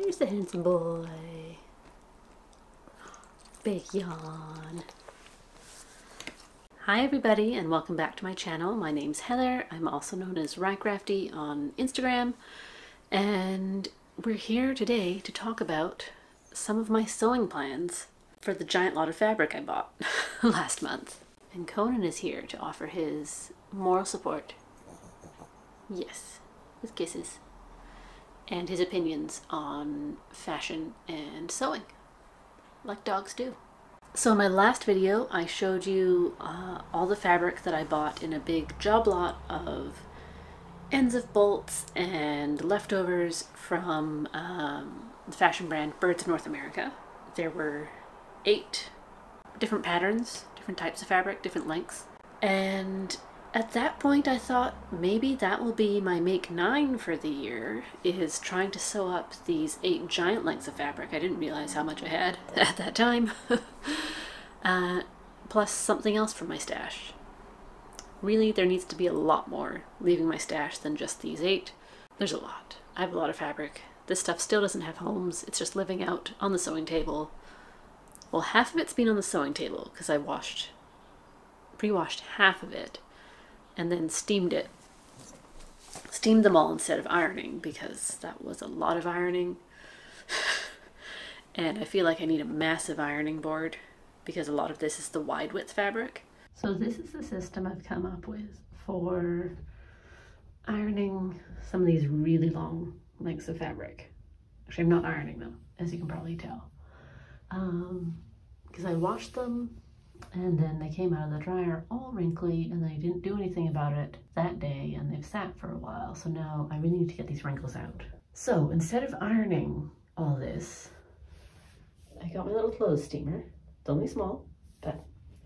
There's the handsome boy. Big yawn. Hi everybody and welcome back to my channel. My name's Heather. I'm also known as Rackrafty on Instagram, and we're here today to talk about some of my sewing plans for the giant lot of fabric I bought last month. And Conan is here to offer his moral support. Yes, with kisses. And his opinions on fashion and sewing, like dogs do. So in my last video, I showed you all the fabric that I bought in a big job lot of ends of bolts and leftovers from the fashion brand Birds of North America. There were 8 different patterns, different types of fabric, different lengths. And at that point I thought maybe that will be my make 9 for the year, is trying to sew up these 8 giant lengths of fabric. I didn't realize how much I had at that time. Plus something else from my stash. Really, there needs to be a lot more leaving my stash than just these 8. There's a lot. I have a lot of fabric. This stuff still doesn't have homes. It's just living out on the sewing table. Well, half of it's been on the sewing table because I pre-washed half of it and then steamed it. Steamed them all instead of ironing because that was a lot of ironing. And I feel like I need a massive ironing board because a lot of this is the wide width fabric. So this is the system I've come up with for ironing some of these really long lengths of fabric. Actually, I'm not ironing them, as you can probably tell. Because I washed them and then they came out of the dryer all wrinkly and I didn't do anything about it that day and they've sat for a while. So now I really need to get these wrinkles out. So instead of ironing all this, I got my little clothes steamer. It's only small, but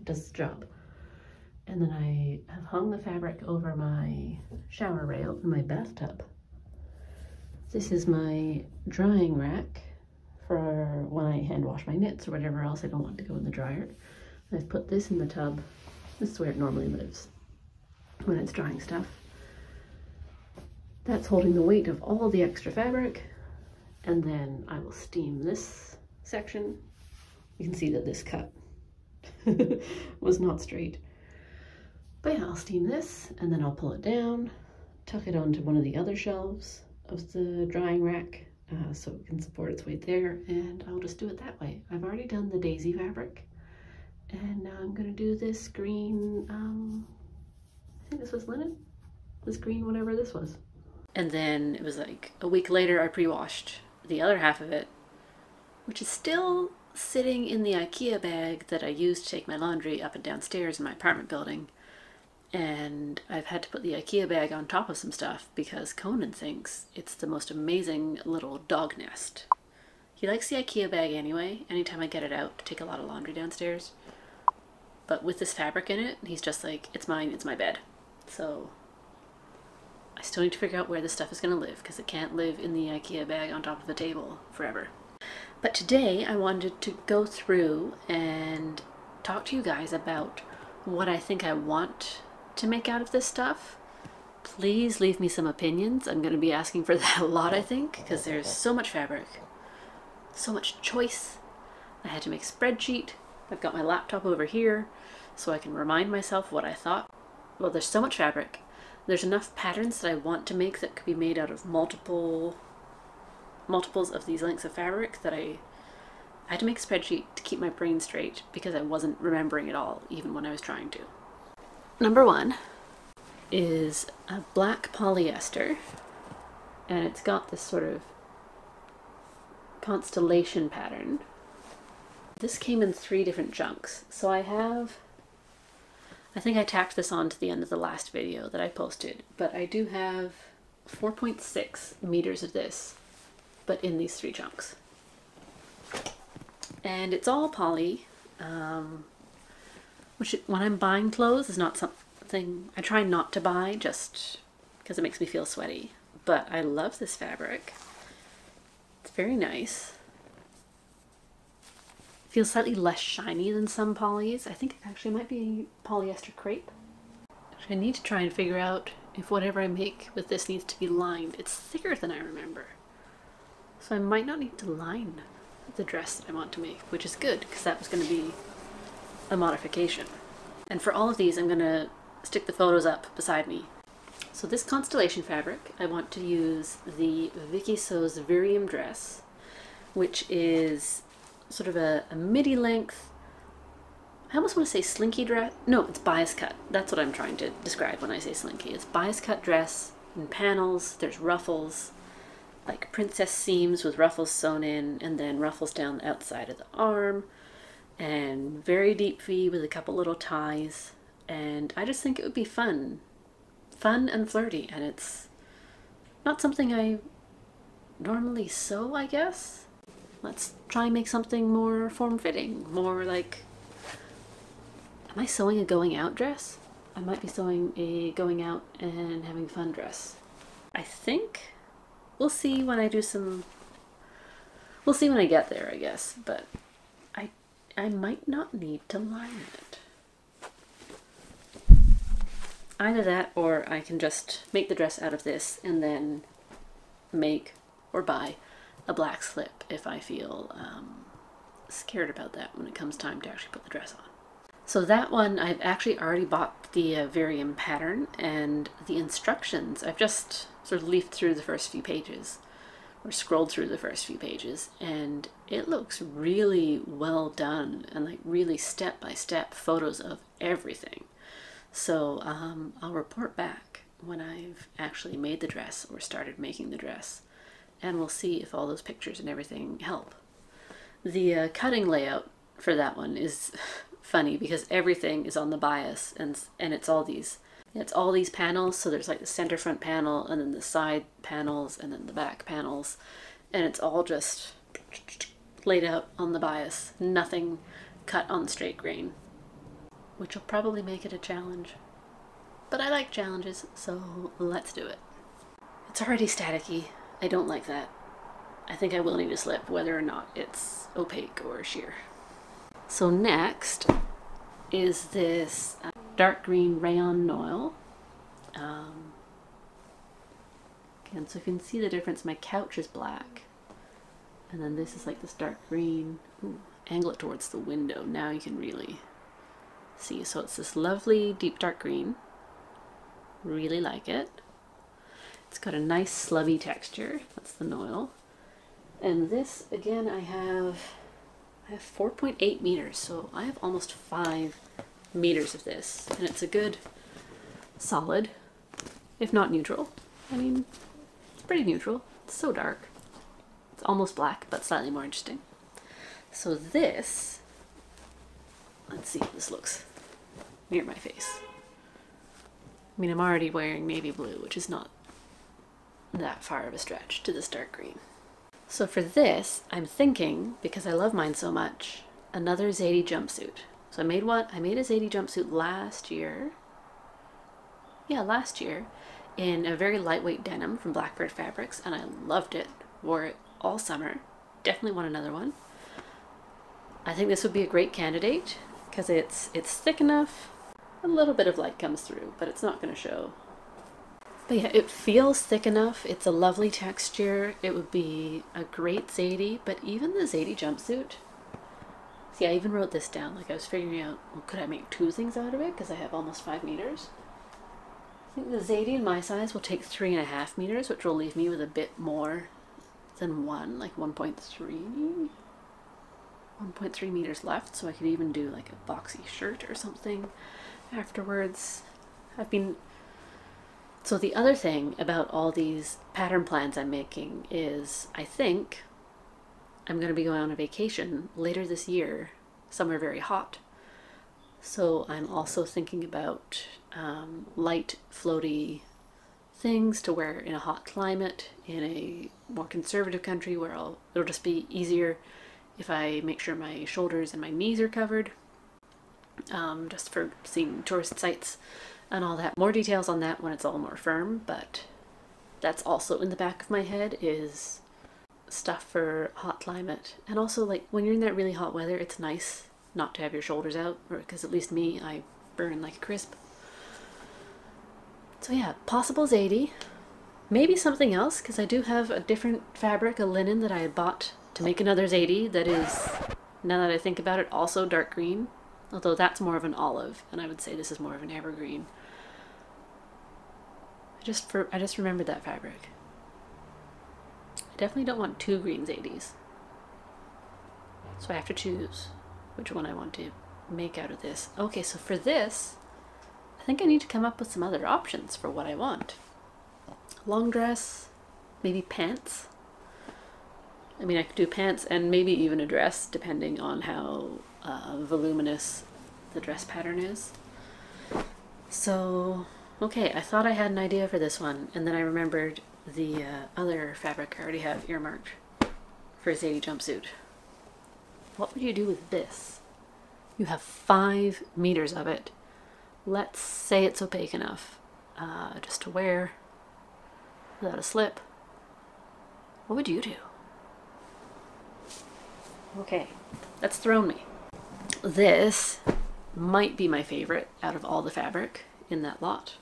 it does the job. And then I have hung the fabric over my shower rail in my bathtub. This is my drying rack for when I hand wash my knits or whatever else I don't want to go in the dryer. I've put this in the tub. This is where it normally lives when it's drying stuff. That's holding the weight of all the extra fabric. And then I will steam this section. You can see that this cut was not straight. But yeah, I'll steam this and then I'll pull it down, tuck it onto one of the other shelves of the drying rack so it can support its weight there, and I'll just do it that way. I've already done the daisy fabric. And now I'm gonna do this green, I think this was linen? This green, whatever this was. And then it was like a week later I pre-washed the other half of it, which is still sitting in the IKEA bag that I used to take my laundry up and downstairs in my apartment building. And I've had to put the IKEA bag on top of some stuff because Conan thinks it's the most amazing little dog nest. He likes the IKEA bag anyway, anytime I get it out to take a lot of laundry downstairs. But with this fabric in it, he's just like, it's mine, it's my bed. So I still need to figure out where this stuff is going to live because it can't live in the IKEA bag on top of the table forever. But today I wanted to go through and talk to you guys about what I think I want to make out of this stuff. Please leave me some opinions. I'm going to be asking for that a lot, I think, because there's so much fabric, so much choice. I had to make a spreadsheet. I've got my laptop over here so I can remind myself what I thought. Well, there's so much fabric. There's enough patterns that I want to make that could be made out of multiples of these lengths of fabric that I had to make a spreadsheet to keep my brain straight because I wasn't remembering it all even when I was trying to. Number 1 is a black polyester, and it's got this sort of constellation pattern. This came in 3 different chunks. So I think I tacked this on to the end of the last video that I posted, but I do have 4.6 meters of this, but in these 3 chunks. And it's all poly, which when I'm buying clothes is not something I try not to buy just because it makes me feel sweaty. But I love this fabric. It's very nice. Feels slightly less shiny than some polys. I think it actually might be polyester crepe. Actually, I need to try and figure out if whatever I make with this needs to be lined. It's thicker than I remember. So I might not need to line the dress that I want to make, which is good because that was going to be a modification. And for all of these, I'm going to stick the photos up beside me. So this Constellation fabric, I want to use the Viki Sew's Viriam dress, which is sort of a midi length, I almost want to say slinky dress. No, it's bias cut. That's what I'm trying to describe when I say slinky. It's bias cut dress in panels. There's ruffles, like princess seams with ruffles sewn in, and then ruffles down the outside of the arm, and very deep V with a couple little ties. And I just think it would be fun and flirty, and it's not something I normally sew, I guess. Let's try and make something more form-fitting, more like, am I sewing a going out dress? I might be sewing a going out and having fun dress. I think we'll see when I do some, we'll see when I get there, I guess, but I might not need to line it. Either that, or I can just make the dress out of this and then make or buy a black slip if I feel scared about that when it comes time to actually put the dress on. So that one, I've actually already bought the Viriam pattern, and the instructions, I've just sort of leafed through the first few pages, or scrolled through the first few pages, and it looks really well done, and like really step-by-step photos of everything. So I'll report back when I've actually made the dress or started making the dress, and we'll see if all those pictures and everything help. The cutting layout for that one is funny because everything is on the bias, and it's all these panels. So there's like the center front panel, and then the side panels, and then the back panels, and it's all just laid out on the bias, nothing cut on straight grain, which will probably make it a challenge. But I like challenges, so let's do it. It's already staticky. I don't like that. I think I will need a slip, whether or not it's opaque or sheer. So next is this dark green Rayon Noil. Again, so you can see the difference. My couch is black, and then this is like this dark green. Ooh, angle it towards the window. Now you can really see. So it's this lovely deep dark green. Really like it. It's got a nice slubby texture. That's the Noil. And this, again, I have 4.8 meters, so I have almost 5 meters of this, and it's a good solid, if not neutral. I mean, it's pretty neutral. It's so dark. It's almost black, but slightly more interesting. So this, let's see if this looks near my face. I mean, I'm already wearing navy blue, which is not that far of a stretch to this dark green. So for this, I'm thinking, because I love mine so much, another Zadie jumpsuit. So I made a Zadie jumpsuit last year. Yeah, last year, in a very lightweight denim from Blackbird Fabrics, and I loved it. Wore it all summer. Definitely want another one. I think this would be a great candidate because it's thick enough. A little bit of light comes through, but it's not going to show. But yeah, it feels thick enough. It's a lovely texture. It would be a great Zadie, but even the Zadie jumpsuit. See, I even wrote this down. Like I was figuring out, well, could I make 2 things out of it? Because I have almost 5 meters. I think the Zadie in my size will take 3.5 meters, which will leave me with a bit more than 1, like 1.3 meters left. So I could even do like a boxy shirt or something afterwards. So the other thing about all these pattern plans I'm making is I think I'm going to be going on a vacation later this year, somewhere very hot. So I'm also thinking about light, floaty things to wear in a hot climate, in a more conservative country where it'll just be easier if I make sure my shoulders and my knees are covered, just for seeing tourist sites and all that. More details on that when it's all more firm, but that's also in the back of my head, is stuff for hot climate. And also, like, when you're in that really hot weather, it's nice not to have your shoulders out, because at least me, I burn like a crisp. So yeah, possible Zadie, Maybe something else, because I do have a different fabric, a linen that I had bought to make another Zadie that is, now that I think about it, also dark green. Although that's more of an olive, and I would say this is more of an evergreen. I just remembered that fabric. I definitely don't want two green Zadies. So I have to choose which one I want to make out of this. Okay, so for this, I think I need to come up with some other options for what I want. Long dress, maybe pants. I mean, I could do pants and maybe even a dress, depending on how voluminous the dress pattern is. So, okay, I thought I had an idea for this one, and then I remembered the other fabric I already have earmarked for a Zadie jumpsuit. What would you do with this? You have 5 meters of it. Let's say it's opaque enough just to wear without a slip. What would you do? Okay, that's thrown me. This might be my favorite out of all the fabric in that lot.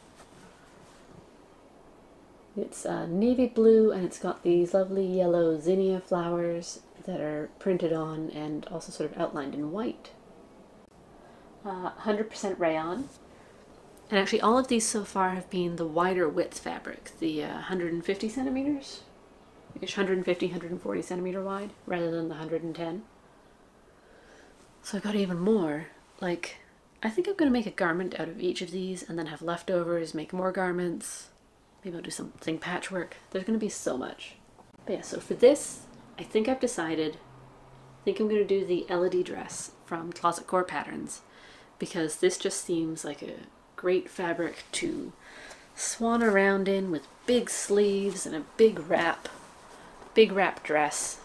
It's navy blue, and it's got these lovely yellow zinnia flowers that are printed on and also sort of outlined in white. 100% rayon. And actually all of these so far have been the wider width fabric, the 150 centimeters, ish 150, 140 centimeter wide, rather than the 110. So I got even more. Like, I think I'm going to make a garment out of each of these and then have leftovers, make more garments. Maybe I'll do something patchwork. There's going to be so much. But yeah, so for this, I think I've decided, I think I'm going to do the Elodie dress from Core Patterns, because this just seems like a great fabric to swan around in with big sleeves and a big wrap dress.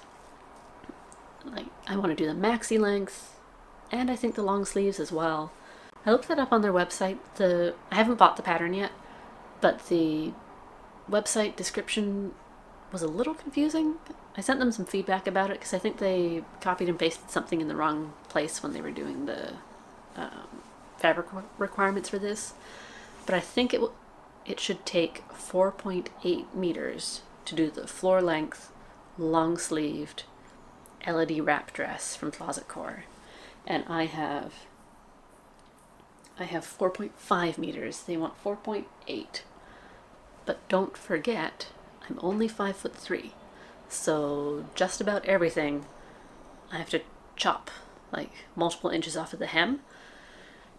Like, I want to do the maxi length, and I think the long sleeves as well. I looked that up on their website. I haven't bought the pattern yet, but the website description was a little confusing. I sent them some feedback about it because I think they copied and pasted something in the wrong place when they were doing the fabric requirements for this. But I think it should take 4.8 meters to do the floor length, long sleeved Elodie wrap dress from Core. And I have 4.5 meters. They want 4.8. But don't forget, I'm only 5'3", so just about everything I have to chop like multiple inches off of the hem.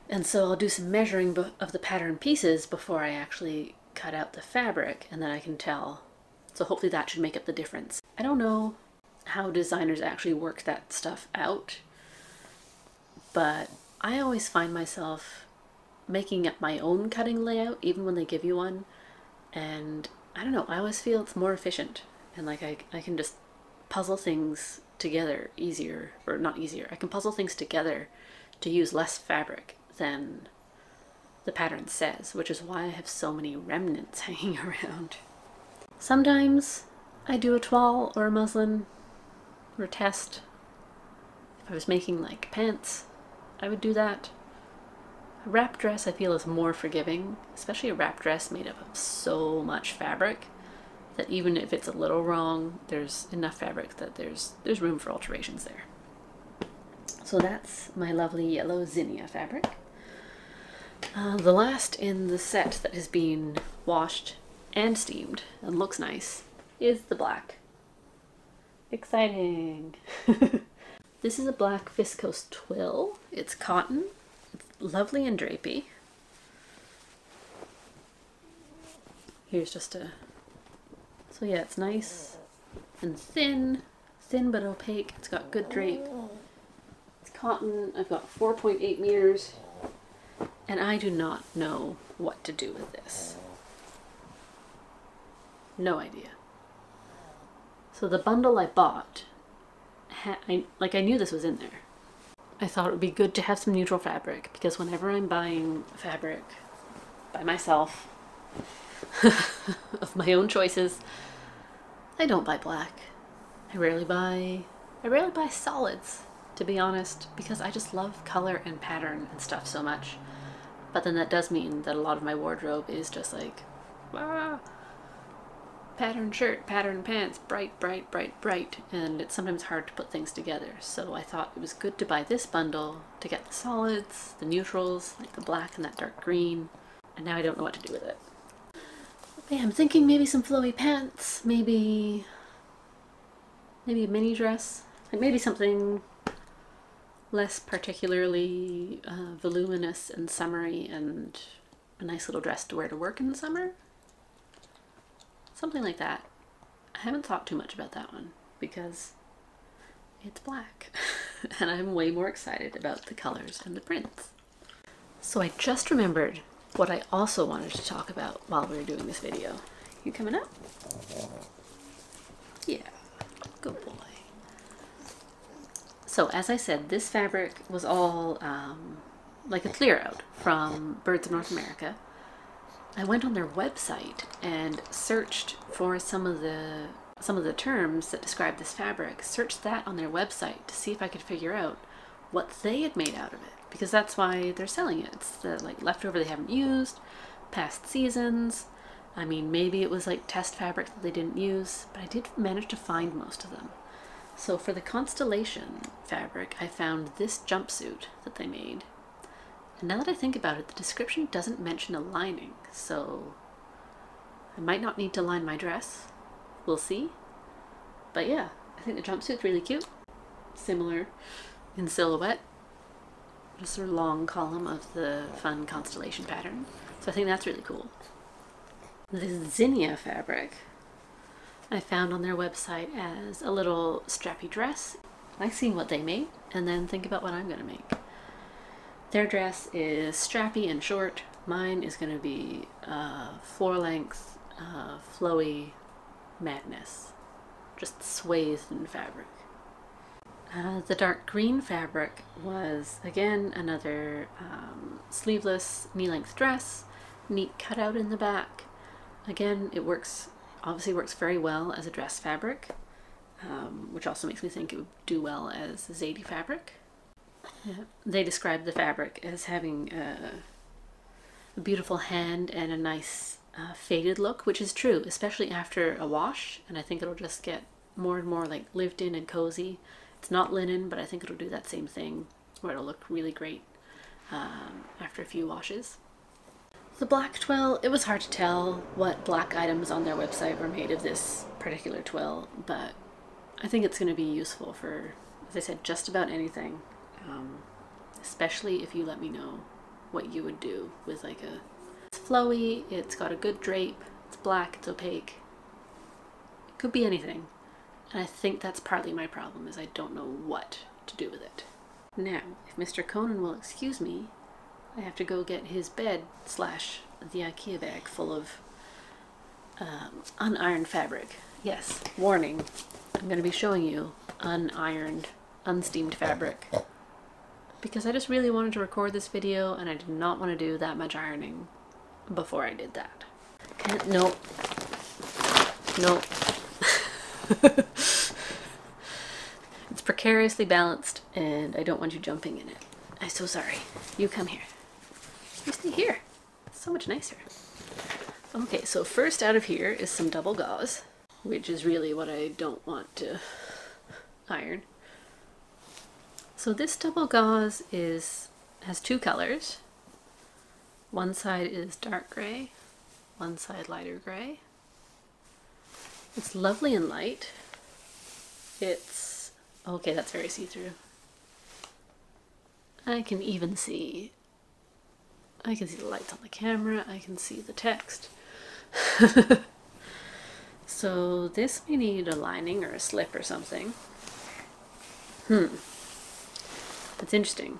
And so I'll do some measuring of the pattern pieces before I actually cut out the fabric, and then I can tell. So hopefully that should make up the difference. I don't know how designers actually work that stuff out, but I always find myself making up my own cutting layout even when they give you one. And I don't know, I always feel it's more efficient, and like I can just puzzle things together easier, or not easier, I can puzzle things together to use less fabric than the pattern says, which is why I have so many remnants hanging around. Sometimes I do a toile or a muslin or a test. If I was making like pants, I would do that. A wrap dress I feel is more forgiving, especially a wrap dress made up of so much fabric that even if it's a little wrong, there's enough fabric that there's room for alterations there. So that's my lovely yellow Zinnea fabric. The last in the set that has been washed and steamed and looks nice is the black. Exciting! This is a black viscose twill. It's cotton. It's lovely and drapey. Here's just a... So yeah, it's nice and thin but opaque. It's got good drape. It's cotton. I've got 4.8 meters. And I do not know what to do with this. No idea. So the bundle I bought, I knew this was in there. I thought it would be good to have some neutral fabric, because whenever I'm buying fabric by myself, of my own choices, I don't buy black. I rarely buy solids, to be honest, because I just love color and pattern and stuff so much. But then that does mean that a lot of my wardrobe is just like, ah. pattern shirt, pattern pants, bright, bright, bright, bright, and it's sometimes hard to put things together. So I thought it was good to buy this bundle to get the solids, the neutrals, like the black and that dark green, and now I don't know what to do with it. Yeah, I'm thinking maybe some flowy pants, maybe a mini dress, like maybe something less particularly voluminous and summery, and a nice little dress to wear to work in the summer. Something like that. I haven't thought too much about that one because it's black and I'm way more excited about the colors and the prints. So I just remembered what I also wanted to talk about while we were doing this video. You coming up? Yeah, good boy. So as I said, this fabric was all like a clear out from Birds of North America. I went on their website and searched for some of the terms that describe this fabric, searched that on their website to see if I could figure out what they had made out of it, because that's why they're selling it. It's the like leftover they haven't used, past seasons. I mean, maybe it was like test fabric that they didn't use, but I did manage to find most of them. So for the Constellation fabric, I found this jumpsuit that they made. And now that I think about it, the description doesn't mention a lining, so I might not need to line my dress. We'll see. But yeah, I think the jumpsuit's really cute. Similar in silhouette. Just a long column of the fun constellation pattern. So I think that's really cool. This Zinnea fabric I found on their website as a little strappy dress. I like seeing what they made and then think about what I'm going to make. Their dress is strappy and short. Mine is going to be floor-length, flowy madness. Just swathed in fabric. The dark green fabric was, again, another sleeveless knee-length dress. Neat cutout in the back. Again, it obviously works very well as a dress fabric, which also makes me think it would do well as Zadie fabric. Yeah. They describe the fabric as having a beautiful hand and a nice faded look, which is true, especially after a wash, and I think it'll just get more and more like lived in and cozy. It's not linen, but I think it'll do that same thing where it'll look really great after a few washes. The black twill, it was hard to tell what black items on their website were made of this particular twill, but I think it's going to be useful for, as I said, just about anything. Especially if you let me know what you would do with like it's flowy, it's got a good drape, it's black, it's opaque. It could be anything. And I think that's partly my problem, is I don't know what to do with it. Now, if Mr. Conan will excuse me, I have to go get his bed / the IKEA bag full of unironed fabric. Yes, warning, I'm going to be showing you unironed, unsteamed fabric. Because I just really wanted to record this video and I did not want to do that much ironing before I did that. Nope. Nope. It's precariously balanced and I don't want you jumping in it. I'm so sorry. You come here. You stay here. It's so much nicer. Okay, so first out of here is some double gauze, which is really what I don't want to iron. So this double gauze has two colors. One side is dark gray, one side lighter gray. It's lovely and light. It's, okay, that's very see-through. I can see the lights on the camera, I can see the text. So this may need a lining or a slip or something. That's interesting.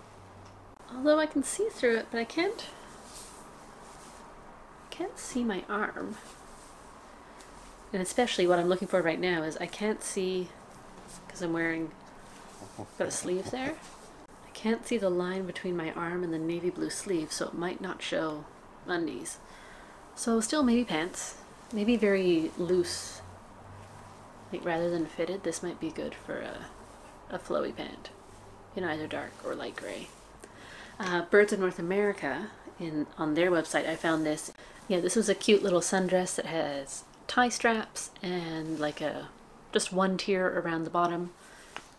Although I can see through it, but I can't see my arm. And especially what I'm looking for right now is I can't see, because I'm wearing, got a sleeve there. I can't see the line between my arm and the navy blue sleeve, so it might not show undies. So still maybe pants, maybe very loose, like rather than fitted. This might be good for a flowy pant in either dark or light gray. Birds of North America, on their website, I found this. Yeah, this was a cute little sundress that has tie straps and like just one tier around the bottom.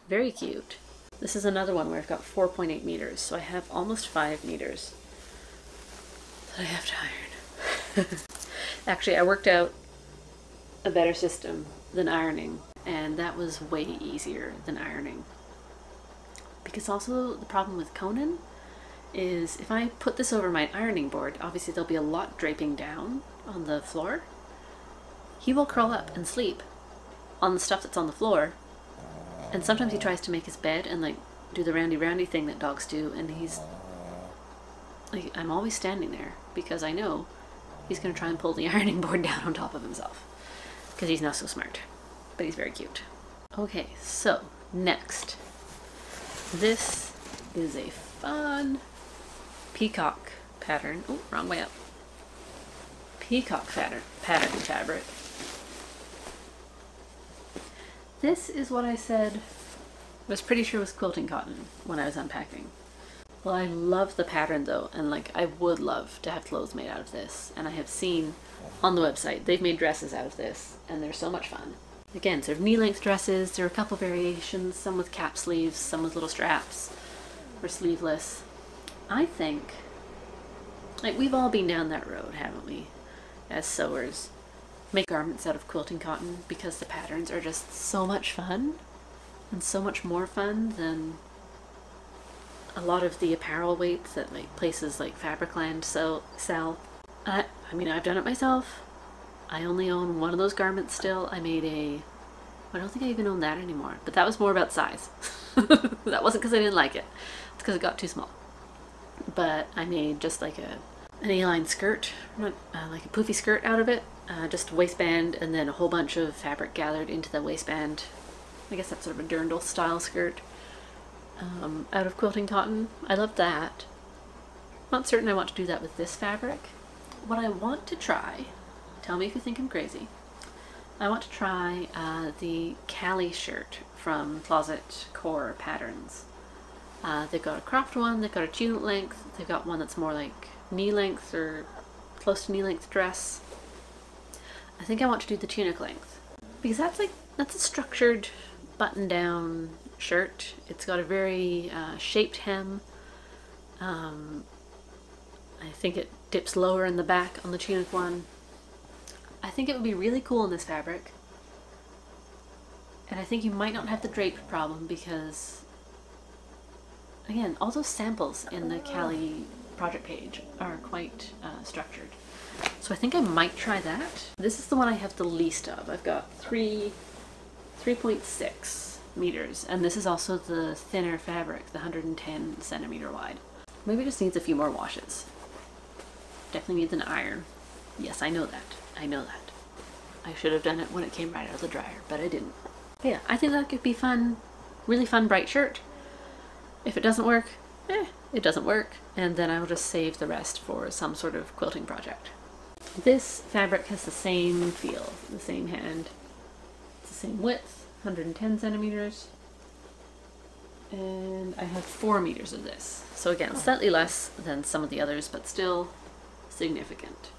Very cute. This is another one where I've got 4.8 meters, so I have almost 5 meters that I have to iron. Actually, I worked out a better system than ironing, and that was way easier than ironing. Because also the problem with Conan is if I put this over my ironing board, obviously there'll be a lot draping down on the floor. He will curl up and sleep on the stuff that's on the floor, and sometimes he tries to make his bed and like do the roundy thing that dogs do, and he's like, I'm always standing there because I know he's going to try and pull the ironing board down on top of himself because he's not so smart, but he's very cute. Okay, so next, this is a fun peacock pattern. Oh, wrong way up. Peacock pattern fabric. This is what I said was pretty sure was quilting cotton when I was unpacking. Well, I love the pattern though, and like I would love to have clothes made out of this, and I have seen on the website they've made dresses out of this and they're so much fun. Again, sort of knee-length dresses. There are a couple variations, some with cap sleeves, some with little straps, or sleeveless. I think, like, we've all been down that road, haven't we, as sewers? Make garments out of quilting cotton because the patterns are just so much fun, and so much more fun than a lot of the apparel weights that like places like Fabricland sell. I mean, I've done it myself. I only own one of those garments still. I made I don't think I even own that anymore, but that was more about size. That wasn't because I didn't like it. It's because it got too small. But I made just like an A-line skirt, like a poofy skirt out of it, just a waistband and then a whole bunch of fabric gathered into the waistband. I guess that's sort of a dirndl style skirt out of quilting cotton. I love that. Not certain I want to do that with this fabric. What I want to try, tell me if you think I'm crazy, I want to try the Kalle shirt from Closet Core Patterns. They've got a cropped one, they've got a tunic length, they've got one that's more like knee length or close to knee length dress. I think I want to do the tunic length because that's a structured button down shirt. It's got a very shaped hem. I think it dips lower in the back on the tunic one. I think it would be really cool in this fabric, and I think you might not have the drape problem because, again, all those samples in the Kalle project page are quite structured. So I think I might try that. This is the one I have the least of. I've got 3.6 meters, and this is also the thinner fabric, the 110 centimeter wide. Maybe it just needs a few more washes. Definitely needs an iron. Yes, I know that. I know that. I should have done it when it came right out of the dryer, but I didn't. But yeah, I think that could be fun, really fun bright shirt. If it doesn't work, it doesn't work, and then I will just save the rest for some sort of quilting project. This fabric has the same feel, the same hand. It's the same width, 110 centimeters. And I have 4 meters of this. So again, slightly less than some of the others, but still significant.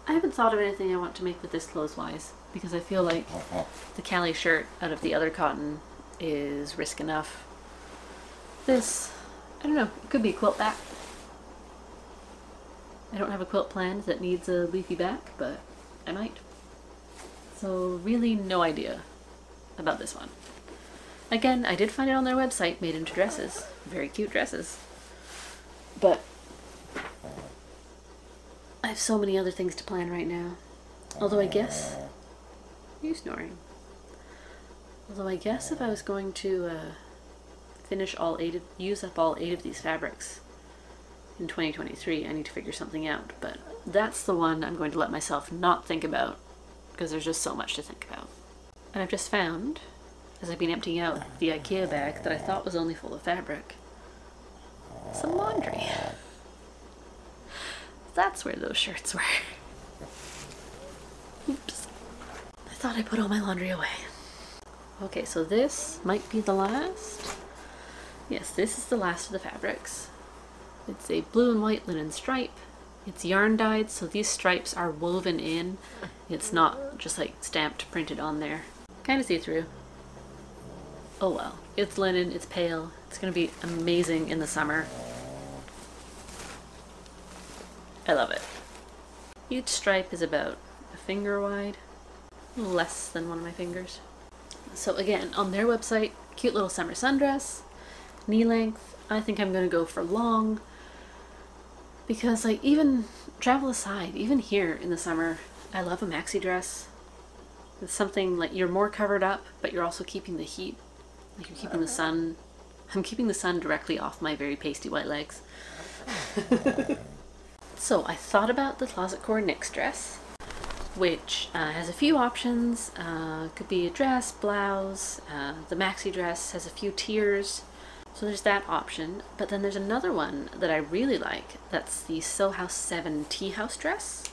I haven't thought of anything I want to make with this clothes-wise, because I feel like the Kalle shirt out of the other cotton is risk enough. This, I don't know, it could be a quilt back. I don't have a quilt planned that needs a leafy back, but I might. So really no idea about this one. Again, I did find it on their website, made into dresses. Very cute dresses. But I have so many other things to plan right now. Although I guess... Are you snoring? Although I guess if I was going to use up all 8 of these fabrics in 2023, I need to figure something out. But that's the one I'm going to let myself not think about, because there's just so much to think about. And I've just found, as I've been emptying out the IKEA bag that I thought was only full of fabric, some laundry. That's where those shirts were. Oops. I thought I put all my laundry away. Okay, so this might be the last. Yes, this is the last of the fabrics. It's a blue and white linen stripe It's yarn dyed, so these stripes are woven in. It's not just like stamped, printed on there. Kind of see-through. Oh well, it's linen, it's pale. It's gonna be amazing in the summer. I love it. Each stripe is about a finger wide, less than one of my fingers. So again, on their website, cute little summer sundress, knee length. I think I'm gonna go for long, because like, even travel aside, even here in the summer, I love a maxi dress. It's something like you're more covered up, but you're also keeping the heat, like you're keeping the sun. I'm keeping the sun directly off my very pasty white legs. So I thought about the Closet Core Knix dress, which has a few options. Could be a dress, blouse. The maxi dress has a few tiers. So there's that option, but then there's another one that I really like. That's the Sew House 7 Tea House dress,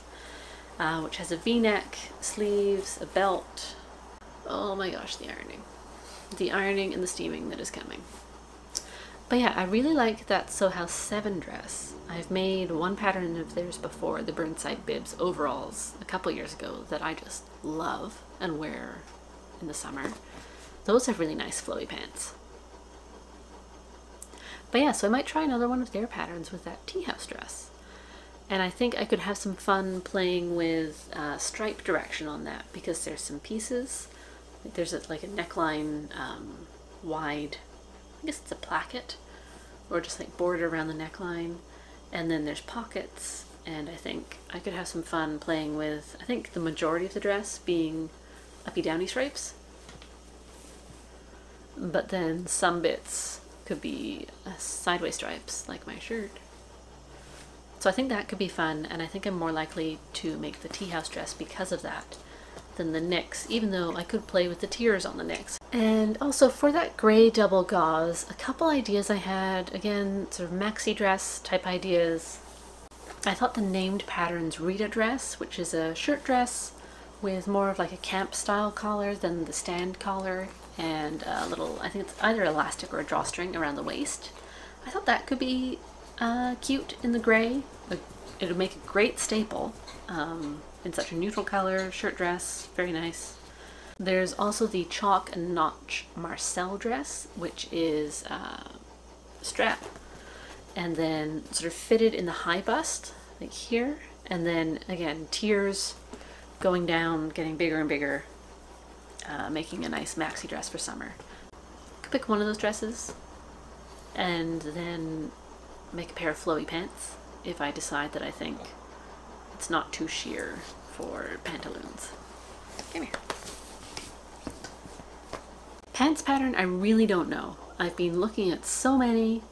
which has a V-neck, sleeves, a belt. Oh my gosh, the ironing. The ironing and the steaming that is coming. But yeah, I really like that Sew House 7 dress. I've made one pattern of theirs before, the Burnside Bibs overalls, a couple years ago, that I just love and wear in the summer. Those have really nice flowy pants. But yeah, so I might try another one of their patterns with that tea house dress. And I think I could have some fun playing with stripe direction on that, because there's some pieces. There's like a neckline wide, I guess it's a placket, or just like border around the neckline. And then there's pockets, and I think I could have some fun playing with, I think the majority of the dress being uppy downy stripes. But then some bits could be sideways stripes, like my shirt. So I think that could be fun, and I think I'm more likely to make the tea house dress because of that than the Knix, even though I could play with the tiers on the Knix. And also for that gray double gauze, a couple ideas I had, again, sort of maxi dress type ideas. I thought the named patterns Reeta Dress, which is a shirt dress with more of like a camp style collar than the stand collar, and a little, I think it's either elastic or a drawstring around the waist. I thought that could be cute in the gray. It would make a great staple in such a neutral color shirt dress. Very nice. There's also the Chalk Notch Marcel dress, which is strap and then sort of fitted in the high bust, like here, and then again tiers going down, getting bigger and bigger, making a nice maxi dress for summer. Could pick one of those dresses and then make a pair of flowy pants if I decide that I think it's not too sheer for pantaloons. Come here. Pants pattern, I really don't know. I've been looking at so many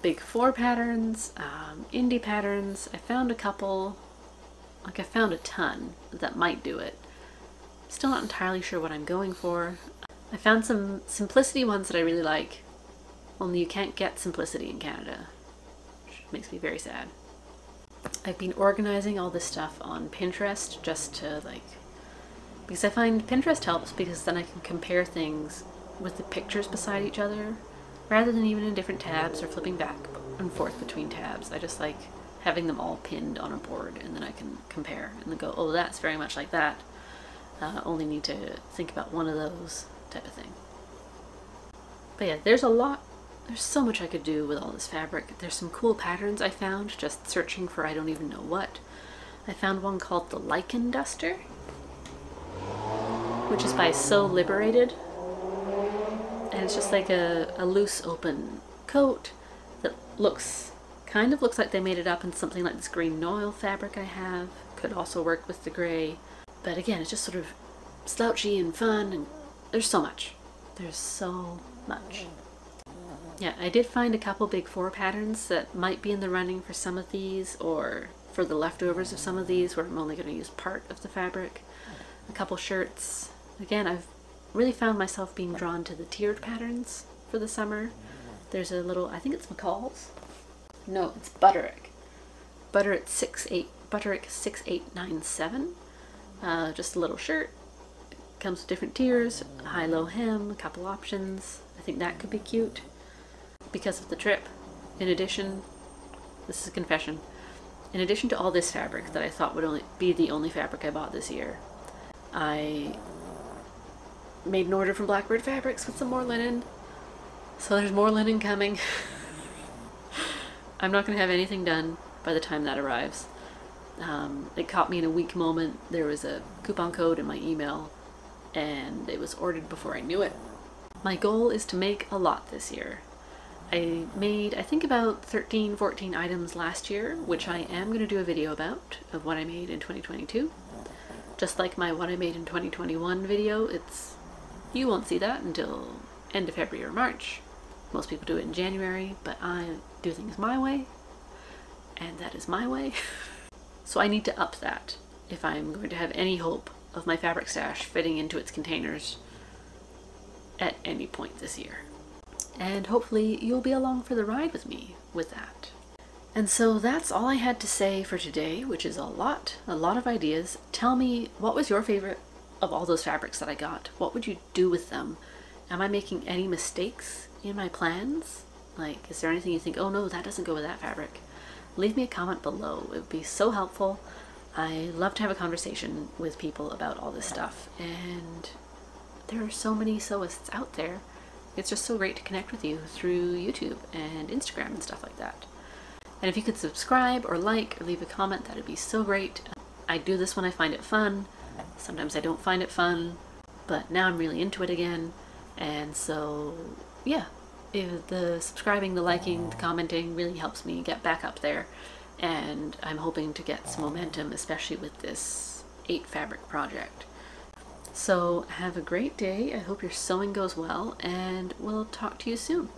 big four patterns, indie patterns. I found a couple, like I found a ton that might do it. Still not entirely sure what I'm going for. I found some simplicity ones that I really like, only you can't get simplicity in Canada, which makes me very sad. I've been organizing all this stuff on Pinterest just to because I find Pinterest helps because then I can compare things with the pictures beside each other rather than even in different tabs or flipping back and forth between tabs. I just like having them all pinned on a board, and then I can compare and then go, oh, that's very much like that. Only need to think about one of those type of thing. But yeah, there's a lot. There's so much I could do with all this fabric. There's some cool patterns I found just searching for I don't even know what. I found one called the Lichen Duster, which is by Sew Liberated. And it's just like a loose open coat that kind of looks like they made it up in something like this Green Noil fabric I have. Could also work with the gray. But again, it's just sort of slouchy and fun, and there's so much. There's so much. Yeah, I did find a couple big four patterns that might be in the running for some of these, or for the leftovers of some of these where I'm only going to use part of the fabric. A couple shirts. Again, I've really found myself being drawn to the tiered patterns for the summer. There's a little, I think it's McCall's. No, it's Butterick. Butterick 6897. Just a little shirt. Comes with different tiers, high-low hem, a couple options. I think that could be cute because of the trip. In addition, this is a confession, in addition to all this fabric that I thought would only be the only fabric I bought this year, I made an order from Blackbird Fabrics with some more linen. So there's more linen coming. I'm not going to have anything done by the time that arrives. It caught me in a weak moment. There was a coupon code in my email and it was ordered before I knew it. My goal is to make a lot this year. I made, I think, about 13, 14 items last year, which I am going to do a video about, of what I made in 2022. Just like my what I made in 2021 video, you won't see that until end of February or March. Most people do it in January, but I do things my way, and that is my way. So I need to up that if I'm going to have any hope of my fabric stash fitting into its containers at any point this year. And hopefully you'll be along for the ride with me with that. And so that's all I had to say for today, which is a lot of ideas. Tell me, what was your favorite of all those fabrics that I got? What would you do with them? Am I making any mistakes in my plans? Like, is there anything you think, oh no, that doesn't go with that fabric? Leave me a comment below. It would be so helpful. I love to have a conversation with people about all this stuff, and there are so many sewists out there. It's just so great to connect with you through YouTube and Instagram and stuff like that. And if you could subscribe or like or leave a comment, that would be so great. I do this when I find it fun. Sometimes I don't find it fun, but now I'm really into it again. And so, yeah, the subscribing, the liking, the commenting really helps me get back up there. And I'm hoping to get some momentum, especially with this 8 fabric project. So have a great day. I hope your sewing goes well, and we'll talk to you soon.